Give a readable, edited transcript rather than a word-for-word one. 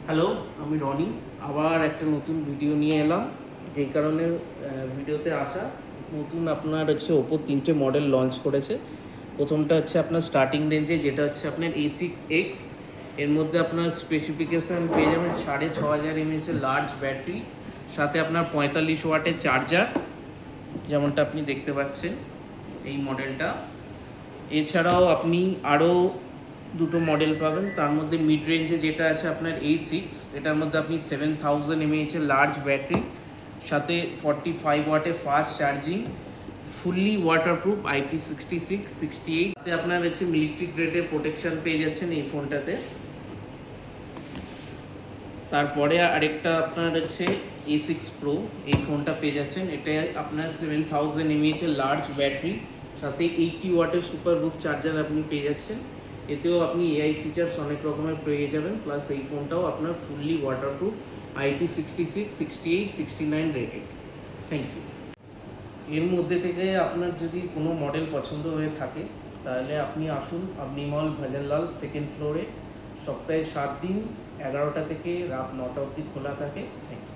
Hello, আমি রনি। আবার একটা নতুন ভিডিও নিয়ে এলাম। যেই কারণে ভিডিওতে আসা, নতুন আপনার হচ্ছে ওপো 3টে মডেল লঞ্চ করেছে। প্রথমটা হচ্ছে আপনার স্টার্টিং রেঞ্জে, যেটা হচ্ছে আপনার A6X। এর মধ্যে আপনার স্পেসিফিকেশান পেয়ে যাবেন 6500 mAh লার্জ ব্যাটারি, সাথে আপনার 45 ওয়াটের চার্জার, যেমনটা আপনি দেখতে পাচ্ছেন এই মডেলটা। এছাড়াও আপনি আরও দুটো মডেল পাবেন। তার মধ্যে মিড রেঞ্জে যেটা আছে আপনার A6, এটার মধ্যে আপনি 7000 mAh লার্জ ব্যাটারি, সাথে 45 ওয়াটের fast charging, fully waterproof IP66 68, তাতে আপনার হচ্ছে মিলিটারি গ্রেডের প্রোটেকশন পেয়ে যাচ্ছেন এই ফোনটাতে। তারপরে আরেকটা আপনার হচ্ছে A6 Pro, এই ফোনটা পেয়ে যাচ্ছেন। এটা আপনার 7000 mAh লার্জ ব্যাটারি, সাথে 80 ওয়াটের সুপার রুফ চার্জার আপনি পেয়ে যাচ্ছেন। এতেও আপনি AI ফিচার্স অনেক রকমের পেয়ে যাবেন। প্লাস এই ফোনটাও আপনার fully waterproof, IP66 68 69 rated. Thank you. এর মধ্যে থেকে আপনার যদি কোনো মডেল পছন্দ হয়ে থাকে, তাহলে আপনি আসুন আপনি মল ভজনলাল সেকেন্ড ফ্লোরে। সপ্তাহে 7 দিন 11টা থেকে রাত 9টা অবধি খোলা থাকে। Thank you.